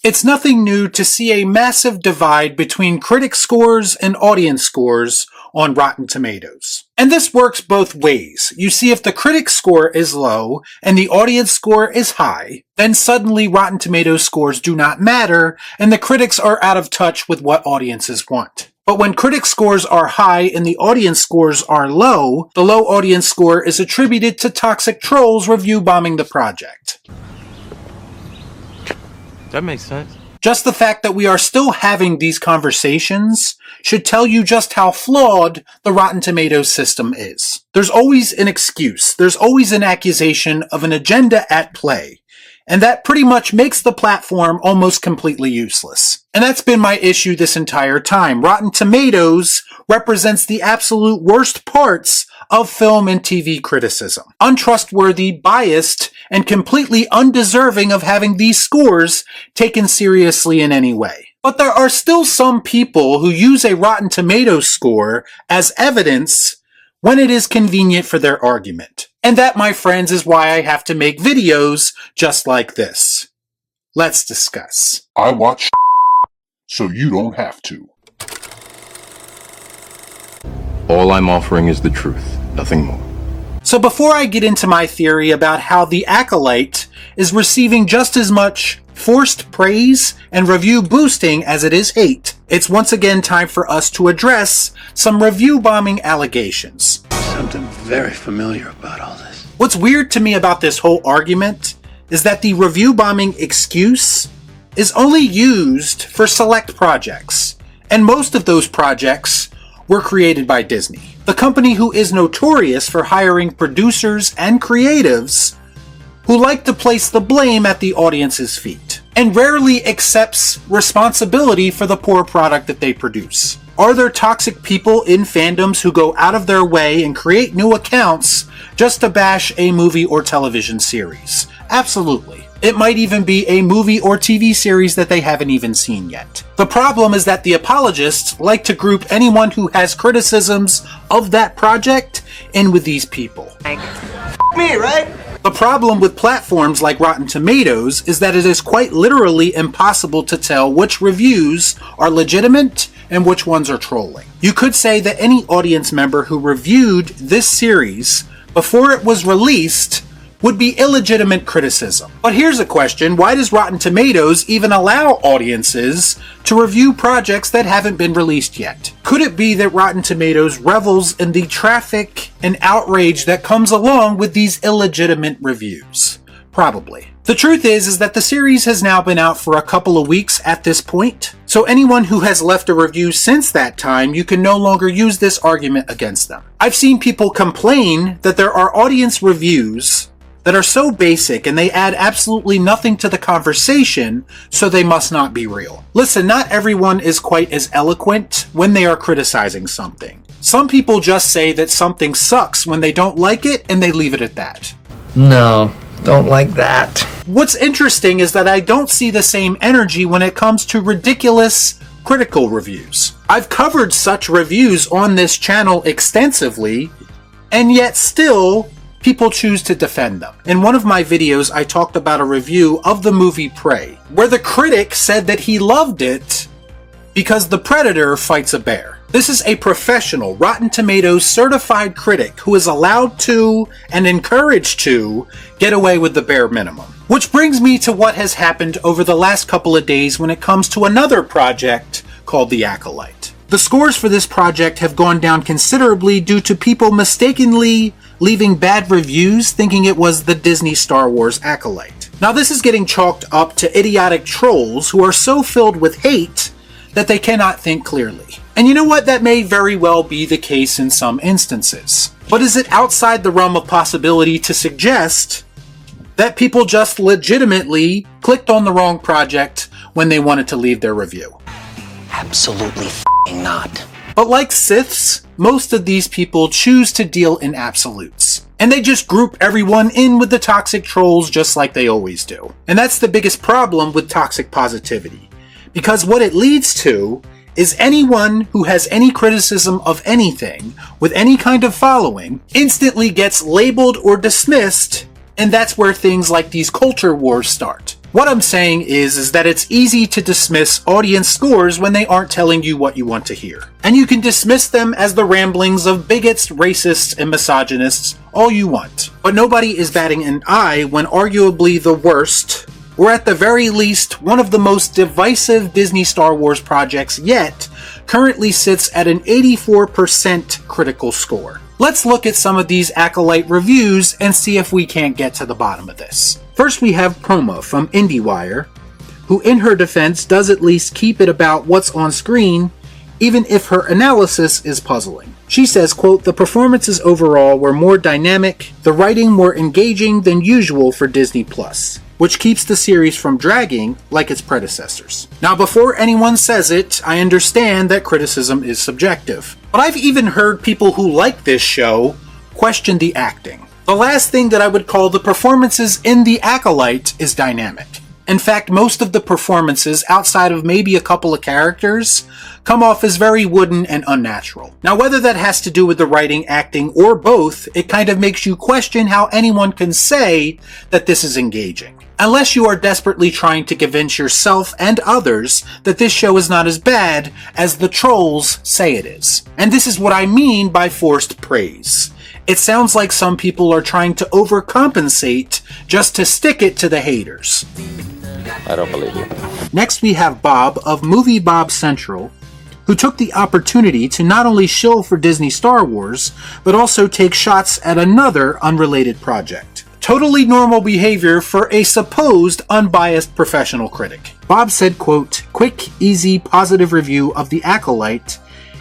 It's nothing new to see a massive divide between critic scores and audience scores on Rotten Tomatoes. And this works both ways. You see, if the critic score is low and the audience score is high, then suddenly Rotten Tomatoes scores do not matter and the critics are out of touch with what audiences want. But when critic scores are high and the audience scores are low, the low audience score is attributed to toxic trolls review bombing the project. That makes sense. Just the fact that we are still having these conversations should tell you just how flawed the Rotten Tomatoes system is. There's always an excuse. There's always an accusation of an agenda at play. And that pretty much makes the platform almost completely useless. And that's been my issue this entire time. Rotten Tomatoes represents the absolute worst parts of film and TV criticism. Untrustworthy, biased, and completely undeserving of having these scores taken seriously in any way. But there are still some people who use a Rotten Tomatoes score as evidence when it is convenient for their argument. And that, my friends, is why I have to make videos just like this. Let's discuss. I watch so you don't have to. All I'm offering is the truth, nothing more. So before I get into my theory about how the Acolyte is receiving just as much forced praise and review boosting as it is hate, it's once again time for us to address some review bombing allegations. Something very familiar about all this. What's weird to me about this whole argument is that the review bombing excuse is only used for select projects, and most of those projects were created by Disney, the company who is notorious for hiring producers and creatives who like to place the blame at the audience's feet, and rarely accepts responsibility for the poor product that they produce. Are there toxic people in fandoms who go out of their way and create new accounts just to bash a movie or television series? Absolutely. It might even be a movie or TV series that they haven't even seen yet. The problem is that the apologists like to group anyone who has criticisms of that project in with these people. Me, right? The problem with platforms like Rotten Tomatoes is that it is quite literally impossible to tell which reviews are legitimate and which ones are trolling. You could say that any audience member who reviewed this series before it was released would be illegitimate criticism. But here's a question: why does Rotten Tomatoes even allow audiences to review projects that haven't been released yet? Could it be that Rotten Tomatoes revels in the traffic and outrage that comes along with these illegitimate reviews? Probably. The truth is that the series has now been out for a couple of weeks at this point, so anyone who has left a review since that time, you can no longer use this argument against them. I've seen people complain that there are audience reviews that are so basic and they add absolutely nothing to the conversation, so they must not be real. Listen, not everyone is quite as eloquent when they are criticizing something. Some people just say that something sucks when they don't like it and they leave it at that. No, don't like that. What's interesting is that I don't see the same energy when it comes to ridiculous critical reviews. I've covered such reviews on this channel extensively, and yet still people choose to defend them. In one of my videos, I talked about a review of the movie Prey, where the critic said that he loved it because the predator fights a bear. This is a professional Rotten Tomatoes certified critic who is allowed to and encouraged to get away with the bare minimum. Which brings me to what has happened over the last couple of days when it comes to another project called The Acolyte. The scores for this project have gone down considerably due to people mistakenly leaving bad reviews thinking it was the Disney Star Wars Acolyte. Now this is getting chalked up to idiotic trolls who are so filled with hate that they cannot think clearly. And you know what? That may very well be the case in some instances. But is it outside the realm of possibility to suggest that people just legitimately clicked on the wrong project when they wanted to leave their review? Absolutely not. But like Siths, most of these people choose to deal in absolutes. And they just group everyone in with the toxic trolls just like they always do. And that's the biggest problem with toxic positivity. Because what it leads to is anyone who has any criticism of anything with any kind of following instantly gets labeled or dismissed, and that's where things like these culture wars start. What I'm saying is that it's easy to dismiss audience scores when they aren't telling you what you want to hear. And you can dismiss them as the ramblings of bigots, racists, and misogynists all you want. But nobody is batting an eye when arguably the worst, or at the very least, one of the most divisive Disney Star Wars projects yet, currently sits at an 84% critical score. Let's look at some of these Acolyte reviews and see if we can't get to the bottom of this. First we have Proma from IndieWire, who in her defense does at least keep it about what's on screen, even if her analysis is puzzling. She says, quote, "The performances overall were more dynamic, the writing more engaging than usual for Disney+, which keeps the series from dragging like its predecessors." Now, before anyone says it, I understand that criticism is subjective. But I've even heard people who like this show question the acting. The last thing that I would call the performances in The Acolyte is dynamic. In fact, most of the performances, outside of maybe a couple of characters, come off as very wooden and unnatural. Now, whether that has to do with the writing, acting, or both, it kind of makes you question how anyone can say that this is engaging. Unless you are desperately trying to convince yourself and others that this show is not as bad as the trolls say it is. And this is what I mean by forced praise. It sounds like some people are trying to overcompensate just to stick it to the haters. I don't believe you. Next we have Bob of Movie Bob Central, who took the opportunity to not only shill for Disney Star Wars, but also take shots at another unrelated project. Totally normal behavior for a supposed unbiased professional critic. Bob said, quote, "Quick, easy, positive review of The Acolyte.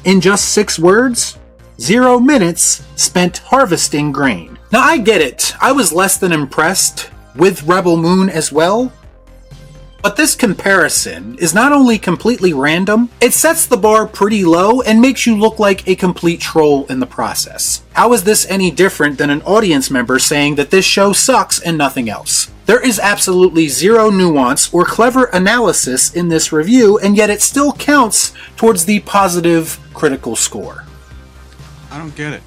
In just 6 words, 0 minutes spent harvesting grain." Now I get it, I was less than impressed with Rebel Moon as well, but this comparison is not only completely random, it sets the bar pretty low and makes you look like a complete troll in the process. How is this any different than an audience member saying that this show sucks and nothing else? There is absolutely zero nuance or clever analysis in this review, and yet it still counts towards the positive critical score. I don't get it.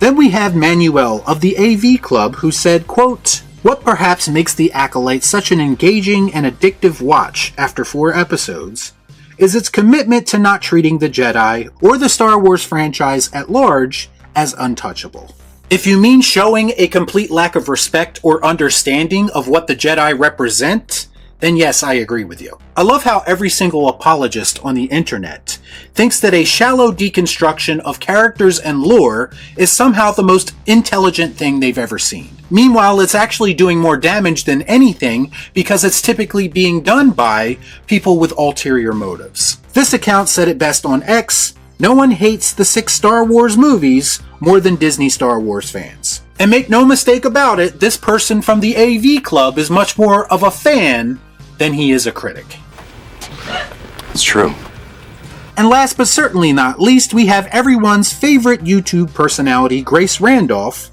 Then we have Manuel of the AV Club, who said, quote, "What perhaps makes The Acolyte such an engaging and addictive watch after 4 episodes is its commitment to not treating the Jedi or the Star Wars franchise at large as untouchable." If you mean showing a complete lack of respect or understanding of what the Jedi represent, then yes, I agree with you. I love how every single apologist on the internet thinks that a shallow deconstruction of characters and lore is somehow the most intelligent thing they've ever seen. Meanwhile, it's actually doing more damage than anything because it's typically being done by people with ulterior motives. This account said it best on X: "No one hates the 6 Star Wars movies more than Disney Star Wars fans." And make no mistake about it, this person from the AV Club is much more of a fan than he is a critic. It's true. And last but certainly not least, we have everyone's favorite YouTube personality, Grace Randolph,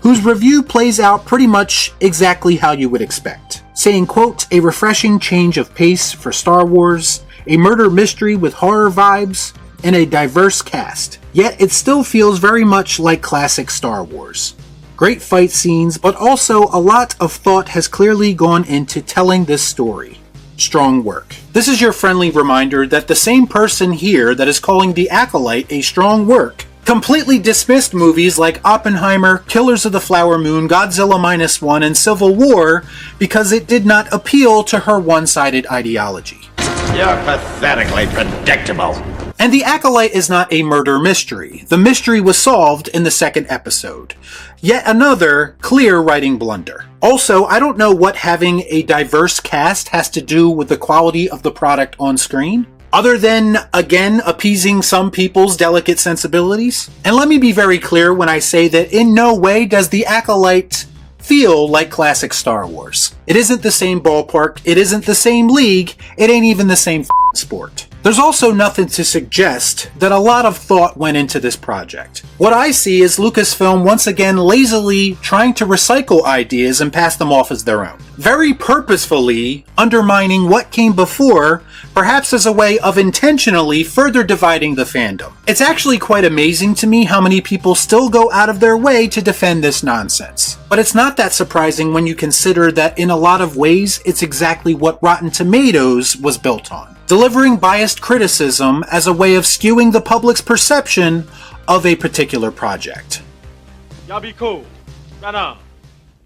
whose review plays out pretty much exactly how you would expect. Saying, quote, "A refreshing change of pace for Star Wars, a murder mystery with horror vibes, and a diverse cast. Yet it still feels very much like classic Star Wars. Great fight scenes, but also a lot of thought has clearly gone into telling this story. Strong work." This is your friendly reminder that the same person here that is calling The Acolyte a strong work completely dismissed movies like Oppenheimer, Killers of the Flower Moon, Godzilla -1, and Civil War because it did not appeal to her one-sided ideology. You're pathetically predictable. And The Acolyte is not a murder mystery. The mystery was solved in the 2nd episode. Yet another clear writing blunder. Also, I don't know what having a diverse cast has to do with the quality of the product on screen, other than, again, appeasing some people's delicate sensibilities. And let me be very clear when I say that in no way does The Acolyte feel like classic Star Wars. It isn't the same ballpark, it isn't the same league, it ain't even the same sport. There's also nothing to suggest that a lot of thought went into this project. What I see is Lucasfilm once again lazily trying to recycle ideas and pass them off as their own, very purposefully undermining what came before, perhaps as a way of intentionally further dividing the fandom. It's actually quite amazing to me how many people still go out of their way to defend this nonsense. But it's not that surprising when you consider that in a lot of ways it's exactly what Rotten Tomatoes was built on. Delivering biased criticism as a way of skewing the public's perception of a particular project. Y'all be cool. Right on.